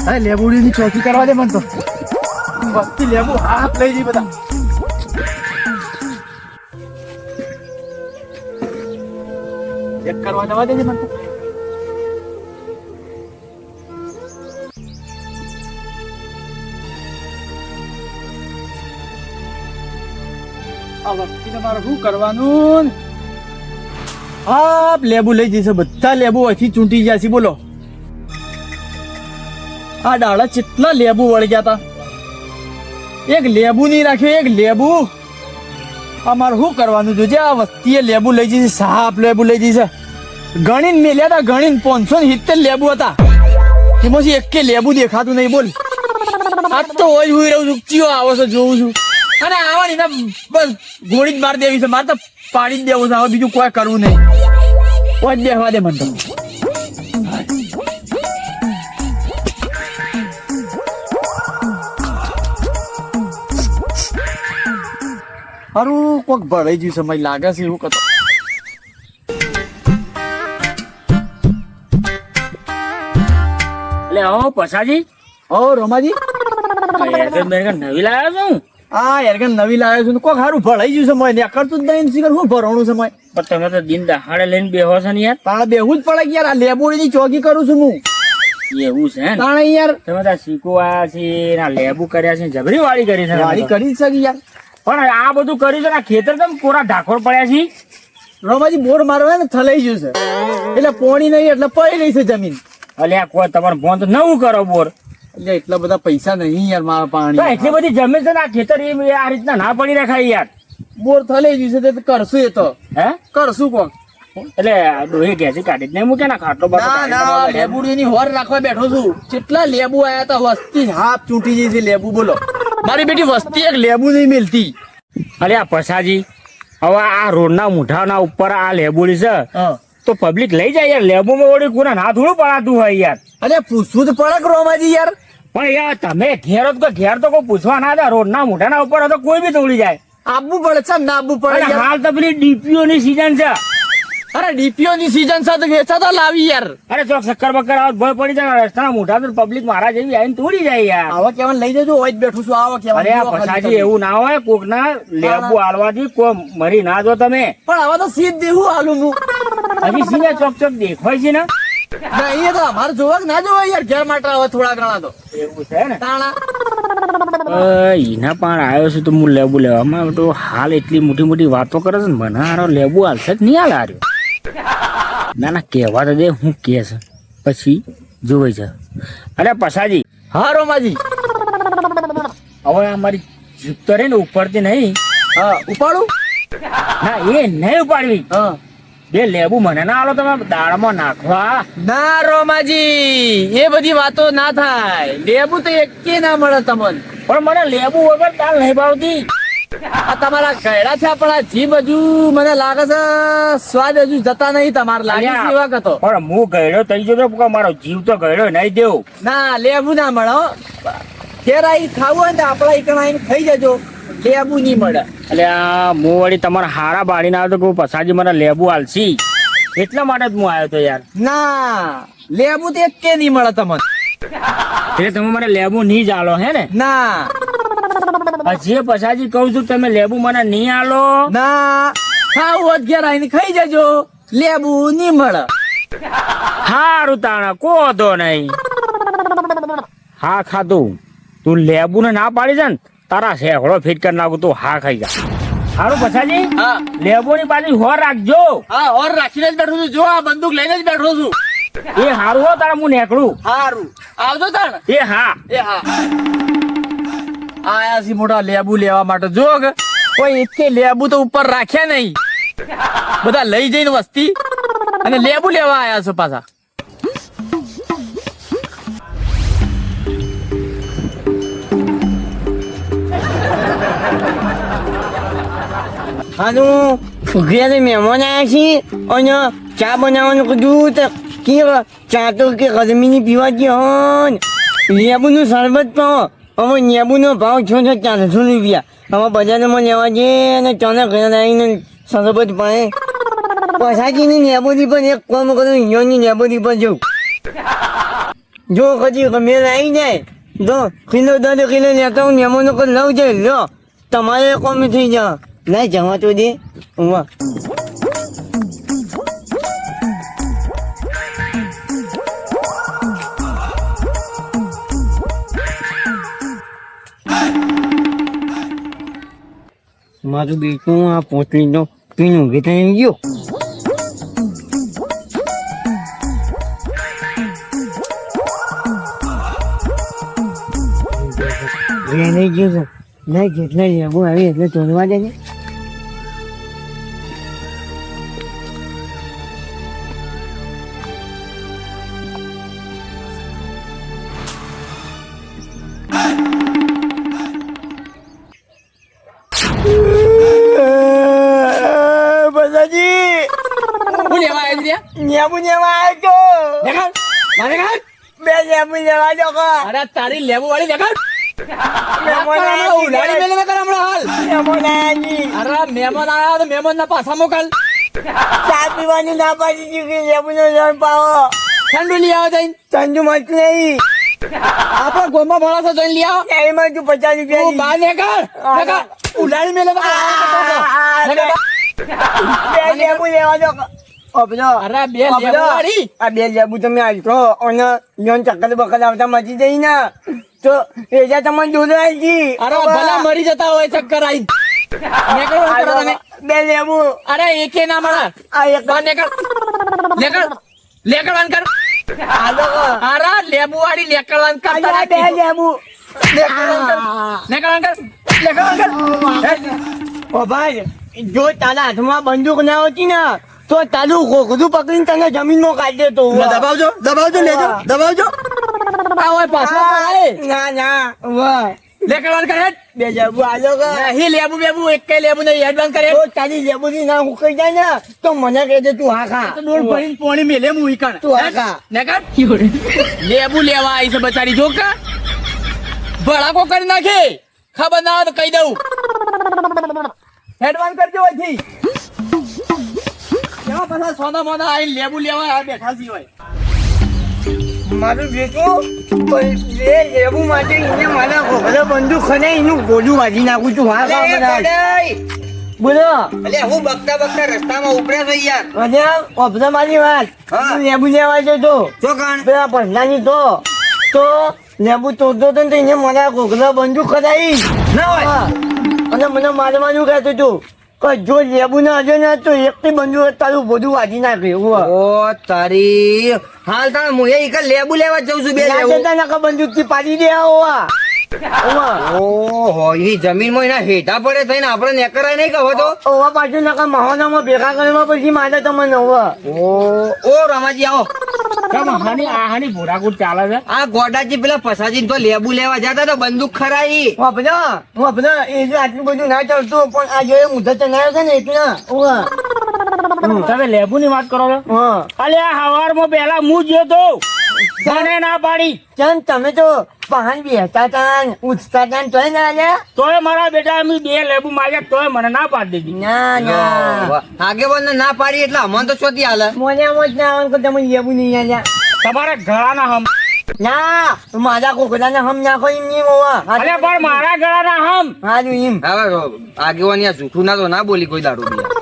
હા લેબુડીની ચોકી કરવા દે મને તો વસ્તી લેબુ હાથ લઈ જઈ બધા ચેક કરવા જવા દેજે મને તો આ વસ્તીને મારે શું કરવાનું હા લેબુ લઈ જઈશે બધા લેબુ અહીંથી ચૂંટી ગયા છે બોલો આ ડાળા કેટલા લેબુ વળી ગયા તા એક લેબુ નહીં રાખ્યો એક લેબુ અમારે શું કરવાનું જોજે આ વસ્તીએ લેબુ લઈ જઈશે સાપ લેબુ લઈ જઈશે ગણીને મેલ્યા હતા ગણીને 570 લેબુ હતા એમાંથી એકે લેબુ દેખાતું નહીં બોલ આજ તો હોય હું રહું છું ચિયો આવો છો જોઉં છું અને આવવાની ને બસ ગોળી જ માર દેવી છે મારે તો પાડી જ દેવું છે હવે બીજું કોઈ કરવું નહીં કોઈ જ બેહવા દે મને તો હારું કોક ભરાઈ ગયું સમય લાગે છે એવું કતો એટલે આવો પછાજી ઓ રોમાજી નવી લાવ્યો છું હા એરગન નવી લાવ્યો છું કોક હારું ભરાઈ ગયું સમય ને કરતું જ નહીં શીખર શું ભરવાનું સમય પણ તમે તો દિન દહાડે લઈને બેહો છો ને યાર તાણે બેહું જ પડે કે યાર આ લેબોડીની ચોકી કરું છું હું એવું છે ને તાણે યાર તમે તો શીખો આયા છે ના લેબુ કર્યા છે જબરી વાળી કરી છે વાળી કરી જ શકે યાર પણ આ બધું કર્યું છે ને ખેતર તો કોરા ઢાકોર પડ્યા છે રોમાજી બોર મારવા ને થલાઈ ગયું છે એટલે પોણી નહીં એટલે પડી રહી છે જમીન અલ્યા કોઈ તમારે ફોન તો નવું કરો બોર એટલે એટલા બધા પૈસા નહીં યાર મારા તો પાણી એટલી બધી જમીન છે ને આ ખેતર એ આ રીતના ના પડી રખાય યાર બોર થલાઈ ગયું છે તે કરશું એ તો હે કરશું કોક એટલે ડોહી ઘેસી કાઢી જ નહીં મૂકે ને ખાટલો ના ના લેબુડીની હોર રાખવા બેઠો છું કેટલા લેબુ આયા તા વસ્તી હાથ ચૂંટી જઈ છે લેબુ બોલો મારી બેટી વસ્તી એક લેબુ નહીં મિલતી અલ્યા પછાજી હવે આ રોડના મૂઠાના ઉપર આ લેબુડી છે તો પબ્લિક લઈ જાય યાર લેબુમાં ઓડી કોના ના થોડું પડાતું હોય યાર અરે પૂછવું જ પડે કે રોમાજી યાર પણ યાર તમે ઘેર તો ઘેર તો કોઈ પૂછવા ના દે રોડના મૂઠાના ઉપર તો કોઈ બી તોડી જાય આપવું પડે છે ના આપવું પડે અને યાર હાલ તો પેલી ડીપીઓ ની સીઝન છે અરે ડીપીઓ ની સીઝન સાથે વેચા તો લાવી યાર અરે ચોક શક્કર બક્કર આવે ભય પડી જાય રસ્તાના મૂઠા તો પબ્લિક મારા જેવી આવીને તોડી જાય યાર આવા કેવા લઈ જજો હોય જ બેઠું છું આવા કેવા અરે આ પછાજી એવું ના હોય કોક ના લેબુ આલવાથી કોઈ મરી ના જો તમે પણ આવા તો સીધ દેવું હાલું હું હજી સીધા ચોક ચોક દેખાય છે ને ના એ તો અમારે જોવા કે ના જોવા યાર ઘેર માટે હવે થોડા ઘણા તો એવું છે ને તાણા એના પણ આવ્યો છે તો હું લેબુ લેવામાં તો હાલ એટલી મોટી મોટી વાતો કરે છે ને મને હારો લેબુ હાલશે જ નહીં હાલ હાર્યો ના ના કહેવા તો દે હું કે છે પછી જોવાઈ છે અરે પછાજી હા રોમાજી હવે અમારી જીપ તો રે ને ઉપડતી નહીં હા ઉપાડું ના એ નહીં ઉપાડવી હા બે લેબુ મને ના આલો તમે દાળમાં નાખવા ના રોમાજી એ બધી વાતો ના થાય લેબુ તો એકે ના મળે તમને પણ મને લેબુ વગર દાળ નહીં ભાવતી આ તમારા ગયડા છે પણ આ જીભ હજુ મને લાગે છે સ્વાદ હજુ જતા નહીં તમારે લાગે છે એવા કતો પણ હું ગયડો થઈ ગયો તો મારો જીવ તો ગયડો નહીં દેવું ના લેબુ ના મળે હો ઘેર આઈ ખાવું હોય ને આપડા ઈકણ આઈને ખાઈ જજો લેબુ નહીં મળે એટલે આ હું વળી તમારા હારા બાળી ના આવ્યો તો પછાજી મને લેબુ આલસી એટલા માટે જ હું આવ્યો તો યાર ના લેબુ તો એક કે નહીં મળે તમને એટલે તમે મને લેબુ નહીં જ આલો હે ને ના હજી પછાજી કહું છું તમે લેબુ મને નહીં આલો ના ખાવું હોત ઘેર આઈને ખાઈ જજો લેબુ નહીં મળે હારું તાણા કો તો નહીં હા ખાધું તું લેબુ ને ના પાડી છે ને તારા શેકડો ફીટ કરી નાખું તું હા ખાઈ જા હારું પછાજી હા લેબુ ની બાજુ હોર રાખજો હા ઓર રાખીને જ બેઠો છું જો આ બંદૂક લઈને જ બેઠો છું એ હારું હો તારા હું નેકળું હારું આવજો તાણ એ હા એ હા આયા સી મોટા લેબુ લેવા માટે જો કોઈ એકે લેબુ તો ઉપર રાખ્યા નહીં બધા લઈ જઈને વસ્તી અને લેબુ લેવા આયા છો પાછા હાનું ઘરે મહેમાન આવ્યા છીએ અને ચા બનાવવાનું કીધું તો કે ચા તો કે ગરમીની પીવાતી હોય લેબુનું શરબત પણ હવે લેબુનો ભાવ 450 રૂપિયા હવે બજારમાં લેવા જઈએ અને ચાના ઘરે આવીને શરબત પાએ પછાજીની નેબોની પણ એક કામ કરું ઈયોની નેબોની પણ જવું જો કદી ગમે આવી જાય તો કિલો દર કિલો લેતા હું નેમોનો કોઈ લઉં છે લો તમારે કોમ થઈ જાવ ના જવા તો દે ઉવા મારું બેટું આ પોટલીનો પીનું વેચાઈ ગયો નહીં ગયો છે નહીં જેટલા લેવું આવી એટલે તોડવા દે ને હું લેવા આવી રહ્યા નેબુ લેવા આવ્યો દેખાડ મારે દેખાડ બે નેબુ લેવા જો અરે તારી લેબુ વાળી દેખાડ મહેમાન ઉલાડી મેલે કર હમણાં હાલ અરે મહેમાન આયા તો મહેમાન ના પાછા મોકલ ચા પીવાની ના પાડી દીધી કે નેબુ નો જળ પાવો ઠંડુ લઈ આવો જઈને ચંદુ મત નહીં આપણા ગોમાં ભણાશો જોઈને લઈ આવો એમાં તું 50 તું રૂપિયા બહાર નીકળ ઉલાડી મેલે તો બે લેબુ લેવા જો અબજો અરે બે લેબુ વાળી આ બે લેબુ તમે આલતો અને યોન ચક્કર બકર આવતા મજી જઈ ને તો એજા તમને દૂધ આલજી અરે ભલા મરી જતા હોય ચક્કર આઈ નીકળો કરો તમે બે લેબુ અરે એકે ના મળે આ એક બહાર નીકળ લેકળવાન કર આલો અરે લેબુ વાળી લેકળવાન કર આ બે લેબુ લેકળવાન કર ઓ ભાઈ જો તારા હાથમાં બંદૂક ના હોતી ને તો તારું ઘોઘરું પકડીને તને જમીનમાં કાઢી દેતો દબાવજો લેજો દબાવજો આ હોય પાછો આય ના ના વાહ લેકળવાન કર હેડ બે લેબુ આલો કે નહીં લેબુ બેબુ એક કઈ લેબુ નહીં એડવાન્સ કરે તો તારી લેબુની ના હુકાઈ જાય ને તો મને કહેજે તું હા ખા તો ડોલ ભરીને પોણી મેલે હું ઈકણ તું હા ખા નેકર લેબુ લેવા આવી છે બચારી જો કે ભડાકો કરી નાખે ખબર ના હોય તો કહી દઉં એડવાન્સ કરજો અહીંથી કેવા પાછા સોના મોના આઈ લેબુ લેવા આ બેઠા છી હોય મારું બેટું લે લેબુ માટે એને મારા ઘોઘરો બંદૂક ખને એનું ગોળું વાજી નાખું છું હા ખા બધા બોલો અલ્યા હું બકતા રસ્તામાં ઉપડ્યા છો યાર અરે ઓબઝા મારી વાત હા. તું લેબુ લેવા જતો શું કાણ પેલા પંડાની તો લેબુ તોડતો હતો ને તો એને મારા ઘોઘરો બંદૂક ખરાઈ ના હોય હા. અને મને મારવાનું કહેતું હતું કે જો લેબુ ના હજો ને તો એકથી બંદૂક તારું બધું વાજી નાખે ઓ તારી હાલ તાણ હું એક લેબુ લેવા જઉં છું બે લેબુ બંદૂક થી પાડી દે આવો ઓહો એની જમીનમાં એના હેઠા પડે થઈને આપણે નેકરાય નહીં કહો તો ઓવા પાછું નકા મહોનામાં ભેગા કરવા પછી મારે તમને ઓવા ઓ રમાજી આવો કેમ હાની ભોરાકુટ ચાલે છે આ ગોડાજી પેલા ફસાજી તો લેબુ લેવા જતા તો બંદૂક ખરાઈ વાપરો એ જો આટલું બધું ના ચાલતું પણ આ જો મુદત ચલાવ્યો છે ને એટલે ઓવા તમે લેબુ ની વાત કરો છો હા અલ્યા હવારમાં પેલા હું જ્યો તો તને ના પાડી ચમ તમે તો પહાણ બેહતા હતા ને ઉઠતા હતા ને તોય ના આલ્યા તોય મારા બેટા અમે બે લેબુ માગ્યા તોય મને ના પાડી દીધી ના ના આગેવાન ના પાડી એટલે અમને તો શોધી હાલે મોને મોજ ના આવે કે તમે લેવું નહીં આલ્યા તમારે ગળાના હમ ના મારા કોકડાને હમ નાખો એમ નહીં હોવા અલ્યા પણ મારા ગળાના હમ હારું એમ હવે આગેવાન યા જૂઠું ના તો ના બોલી કોઈ દારૂ બી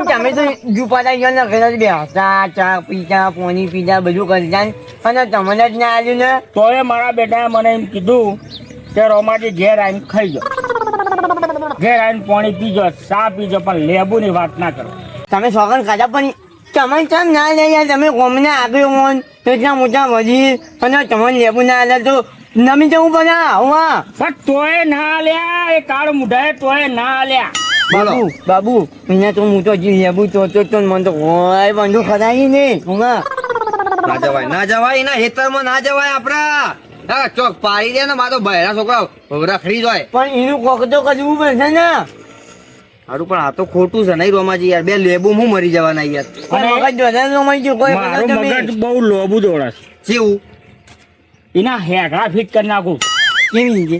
તમે તો જુપાતા ગયો ને ઘરે જ બેસતા ચા પીતા પાણી પીતા બધું કરતા ને અને તમને જ ના આવ્યું ને તોય મારા બેટાએ મને એમ કીધું કે રોમાજી ઘેર આવીને ખાઈ જાઓ ઘેર આવીને પાણી પીજો ચા પીજો પણ લેબુ ની વાત ના કરો તમે સોગન ખાધા પણ તમે ચમ ના લે યાર તમે કોમને આગળ હોન એટલા મોટા વજીર અને તમને લેવું ના આલે તો નમી જવું પડે હા પણ તોય ના લ્યા એ કાળ મુઢાએ તોય ના લ્યા બાબુ અહીંયા તો હું તો જી લેવું તો મને તો હોય બંધુ ખરાઈ ને હા ના જવાય એના હેતરમાં ના જવાય આપડા હા ચોક પાડી દે ને મારો બહેરા છોકરા રખડી જાય પણ એનું કોક તો કરવું પડશે ને સારું પણ આ તો ખોટું છે નહીં રોમાજી યાર બે લેબુ હું મરી જવાના યાર પણ મગજ જોડે રમાઈ ગયું કોઈ મારું મગજ બહુ લોબુ દોડાશે કેવું એના હેગડા ફિટ કરી નાખું કેવી રીતે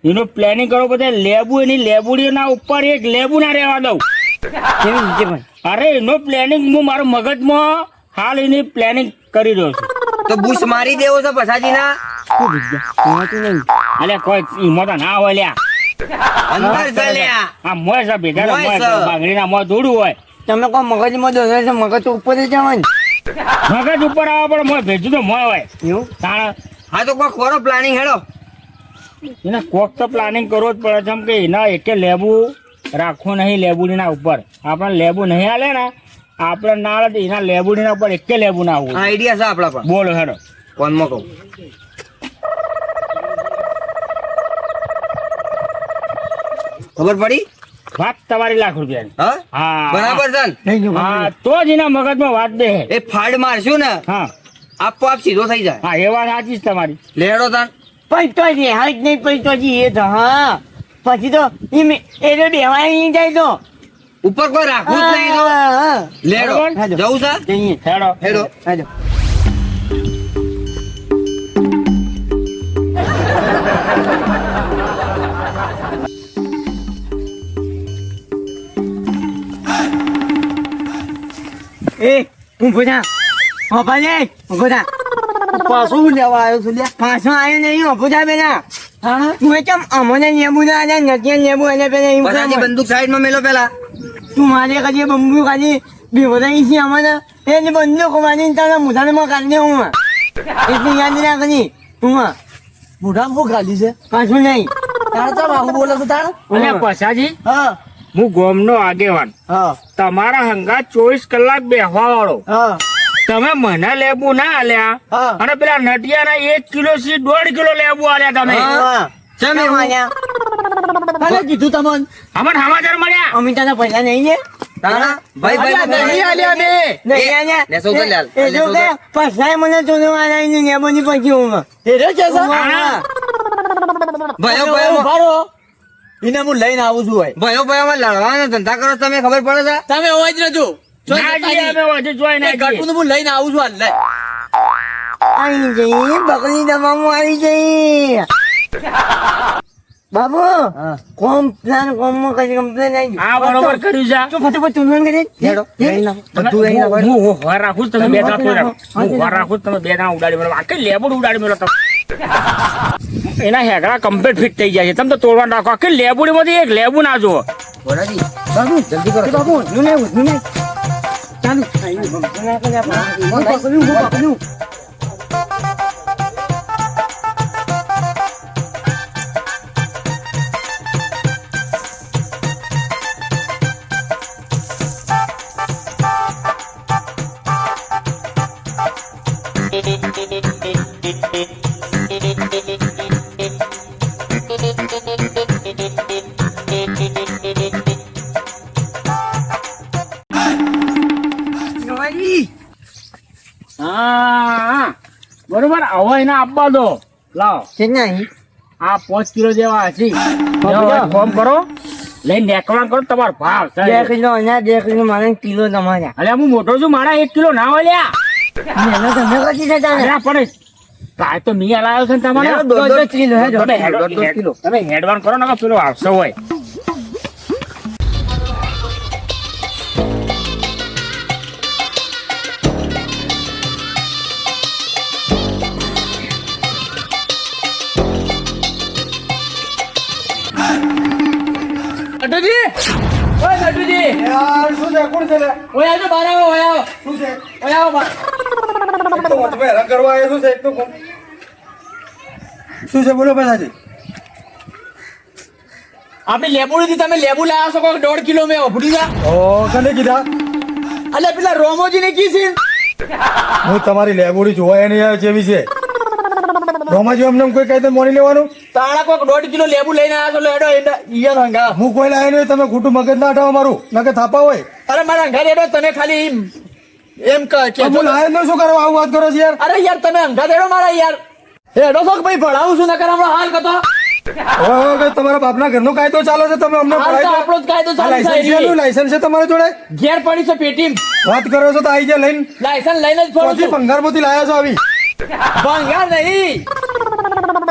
એનું પ્લાનિંગ કરો બધા લેબુ એની લેબુડીના ઉપર એક લેબુ ના રહેવા દઉં કેવી રીતે પણ અરે એનો પ્લાનિંગ હું મારા મગજમાં હાલ એની પ્લાનિંગ કરી રહ્યો છું. તો બુશ મારી દેવો છે પછાજીના શું જગ્યા હોતું નહીં. અલ્યા કોઈ ઈમો તો ના હોય લ્યા. અંદર ચાલ્યા આ મોય છે ભેગા મોય મોય છે. બાંગડીના મોય દોડું હોય. તમે કોઈ મગજમાં દોરે છે મગજ તો ઉપર જ જવાનું મગજ ઉપર આવે પણ મોય ભેજું તો મોય હોય. એવું તાણ હા તો કોઈ ખોરો પ્લાનિંગ હેડો એને કોક તો પ્લાનિંગ કરવો જ પડે છે એમ કે એના એકે લેબુ રાખવું નહીં લેબુડીના ઉપર. આપણે લેબુ નહીં હાલે ને આપણે ના હાલે તો એના લેબુડીના ઉપર એકે લેબુ ના આવવું. આઈડિયા છે આપણા પર બોલો હેડો. કોનમાં કહું ખબર પડી વાત તમારી લાખ રૂપિયાની. હા હા બરાબર છે ને? નહીં જો હા તો જ એના મગજમાં વાત દે. એ ફાડ મારશું ને હા આપોઆપ સીધો થઈ જાય હા એ વાત સાચી જ તમારી. લેડો તાન પૈતો છે હાલ નહીં પૈતો છે એ તો હા પછી તો એ તો બેવાય નહીં જાય તો ઉપર કોઈ રાખવું જ નહીં તો હા. લેડો બરાબર. જવું છે જઈએ હેડો. હેડો હાલો. એ ઊભો થા ઊભા લે ઊભો થા પાછું હું લેવા આવ્યો છું લ્યા પાછો આવ્યો નહીં ઊભો થા પેલા હા તું એ કેમ અમને લેબુ ના આલે નથી લેબુ અને પેલા એમ પછાજી કેમ બંદૂક સાઈડમાં મેલો પેલા તું મારે કદી બંબુ કાઢી બેવડાઈ છે અમને એને બંદૂક મારીને તારા મુઠામાં કાઢી દે હું એટલું યાદ ના કરી તું મોઢામાં શું ખાલી છે પાછું નહીં તારે ચાલ આવું બોલે છે તારે અલ્યા પછાજી હા હું ગોમનો આગેવાન હા તમારા હંગા 24 કલાક બેહવા વાળો. હા તમે મને લેબુ ના આલ્યા હા. અને પેલા નટિયાના 1 કિલો થી 1.5 કિલો લેબુ આલ્યા તમે. હા. ચમ એવું આલ્યા? કાલે કીધું તમને અમને સમાચાર મળ્યા. અમિતાના પૈસા નહીં ને તારા ભાઈ અલ્યા, ભાઈ નહીં આલ્યા મેં. નહીં આલ્યા? ને સૌ તો લે હાલ. એ જો કે પૈસા મને ચોરો આલાઈને લેબોની પછી હું એ રે છે સર હા. ભાઈઓ ભાઈઓ ભારો એને હું લઈને આવું છું ભાઈ ભાઈઓ ભાઈઓમાં લડવાના ધંધા કરો છો, તમે ખબર પડે છે તમે અવાજ નજો ના જઈએ અમે હજુ જોઈ ના જઈએ. ગટું હું લઈને આવું છું હાલ લે આવી જઈ બકરી દવામાં આવી જઈ બાબુ કોમ પ્લાન કોમમાં કઈ કમ્પ્લેન આવી આ બરોબર કર્યું છે. તો ફટાફટ તું કરી હેડો લઈ નાખો. તમે- બધું લઈ નાખો. હું વાર રાખું છું, તમે બે દાણા તોડી રાખો. હું વાર રાખું છું, તમે બે દાણા ઉડાડી મેળવો. આખી લેબુડ ઉડાડી મેળવો તમે. એના હેગડા કમ્પ્લીટ ફિટ થઈ જાય છે. તમે તો તોડવાનું રાખો. આખી લેબુડી માંથી એક લેબુ ના જુઓ. ભોળાજી, જલ્દી કરો. બાબુ નું નહીં ચાલુ હું પકડ્યું હા બરોબર. હવે એને આપવા દો. લાવો છે નહીં આ 5 કિલો જેવા હશે. ફોર્મ કરો લઈને નેકવાન કરો. તમારો ભાવ છે. 2 કિલો અનાજ 2 કિલો મારે કિલો તમારા અલ્યા હું મોટો છું, મારા 1 કિલો ના હોય લ્યા. મેં તમે કદી થતા ને અલ્યા પણ કાંઈ તો મિયા લાવ્યો છે ને તમારે. હેડો, દોઢ દોઢ કિલો હેડો તમે હેડ- તમે હેડવાન કરો ને પેલો આવશે હોય. નટુજી ઓય નટુજી યાર શું છે કોણ છે લે? ઓય આવજો બહાર આવો ઓય આવો શું છે ઓય આવો બહાર. એક તો વચમાં હેરાન કરવા આવ્યો શું છે એક તો કોણ? શું છે બોલો પછાજી આપણી લેબુડીથી તમે લેબુ લાયા છો કોક 1.5 કિલો મેં ભૂલી જા ઓ કને કીધા અલ્યા પેલા રોમોજી ને કી છે હું તમારી લેબોડી જોવા નહીં આવે જેવી છે રોમાજી અમને કોઈ કહે તો મોની લેવાનું તાળા કોક 1.5 કિલો લેબુ લઈને આવ્યા છો લેડો ઈયા હંગા હું કોઈ લાવે નહીં તમે ખોટું મગજ ના હટાવો મારું નકે થાપા હોય અરે મારા હંગા રેડો તમે ખાલી એમ કે હું લાવે નહીં શું કરવા આવું વાત કરો છો યાર અરે યાર તમે હંગા રેડો મારા યાર રેડો તો ભાઈ ભણાવું છું નકર હમણાં હાલ કતો હવે તમારા બાપના ઘરનો કાયદો ચાલે છે તમે અમને હાલ તો આપણો જ કાયદો ચાલુ છે લાયસન્સ એની. લાયસન્સ છે તમારી જોડે ઘેર પડી છે પેટીમ વાત કરો છો તો આવી જાય લઈને લાયસન્સ લઈને જ ફરું પછી છું ભંગારમાંથી લાયા છો આવી ભંગાર નહીં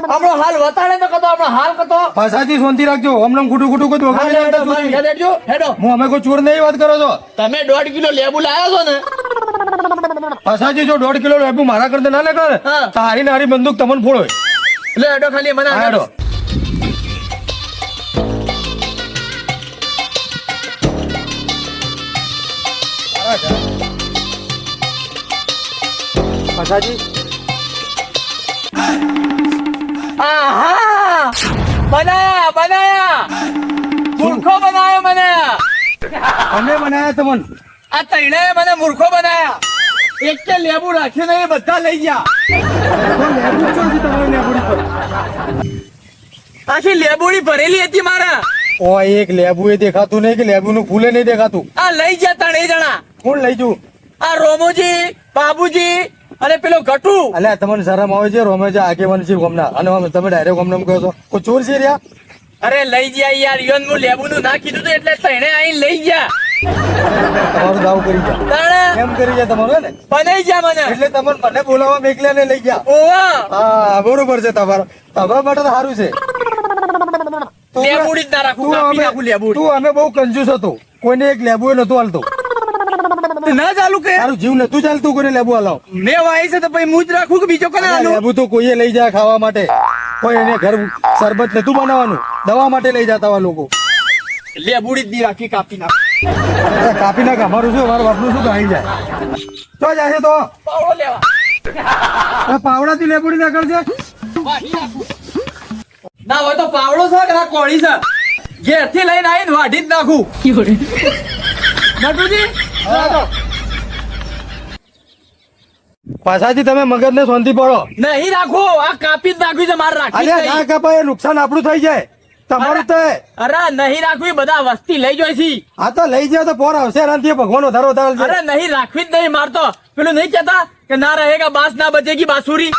આપણો હાલ વતાડે તો કતો આપણો હાલ કતો પાછાથી શાંતિ રાખજો અમને ખોટું ખોટું કોઈ વગાડી હેડો હેડો હું અમે કોઈ ચોર નહીં વાત કરો છો તમે 1.5 કિલો લેબુ લાવ્યો છો ને પાછાથી જો 1.5 કિલો લેબુ મારા કરતા ના કરે હા. તારી નારી બંદૂક તમને ફોડો લે હેડો ખાલી મને હા, હેડો. પાછાજી આહા બનાયા બનાયા મૂર્ખો બનાયો મને અમે બનાયા તમને આ તૈણે મને મૂર્ખો બનાયા એક કે લેબુ રાખ્યું નહીં બધા લઈ ગયા તો લેબુ ચોથી તમારી લેબુડી પર આખી લેબુડી ભરેલી હતી મારા ઓ એક લેબુ એ દેખાતું નહીં કે લેબુ નું ફૂલે નહીં દેખાતું આ લઈ ગયા ત્રણેય જણા કોણ લઈ જુ આ રોમોજી બાબુજી અને પેલો ગટુ અલ્યા તમને શરમ આવે છે રોમે છે આગેવાન છે ગમના અને આમ તમે ડાયરેક્ટ ગમને કહો છો કોઈ ચોર છે રહ્યા અરે લઈ ગયા યાર યોન હું લેબુ નું ના કીધું તું એટલે તૈણે આઈને લઈ ગયા તમારું દાવ કરી ગયા તાણે એમ કરી ગયા તમારું ને બનાઈ ગયા મને એટલે તમને મને બોલાવવા મેકલ્યા ને લઈ ગયા ઓવા હા બરોબર છે તમારા તમારા માટે તો સારું છે તું- લેબુડી જ ના રાખું તું કાપી અમે- નાખું લેબુડી તું અમે બહુ કંજૂસ હતો કોઈને એક લેબુ એ નતું હાલતો ના ચાલુ કે તારું જીવ નતું ચાલતું કોઈને લેબુ હાલાવ મેં વાય છે તો પછી હું જ રાખું કે બીજો કોને આલું લેબુ તો કોઈએ લઈ જાય ખાવા માટે કોઈ એને ઘર શરબત નતું બનાવવાનું દવા માટે લઈ જતા હોય લોકો લેબુડી જ નહીં રાખી કાપી નાખ અરે કાપી નાખ અમારું શું અમારા બાપનું શું આવી જાય તો જાય તો પાવડો લેવા પાવડાથી લેબુડી ના કરજે ના હોય તો પાવડો છે કે ના કોળી છે ઘેર થી લઈને આવીને વાઢી જ નાખું નટુજી પાછાથી તમે મગજ ને શાંતિ પડો નહીં રાખો આ કાપી જ નાખ્યું છે મારે રાખી જ અલ્યા ના નહીં. કપાય નુકસાન આપણું થઈ જાય તમારું તો અરે નહીં રાખવી બધા વસ્તી લઈ જોઈ છે આ તો લઈ જાય તો પોર આવશે એનાથી ભગવાન વધારો વધારે અરે નહીં રાખવી જ નહીં મારતો પેલું નહીં કેતા કે ના રહેગા બાસ ના બચેગી બાસુરી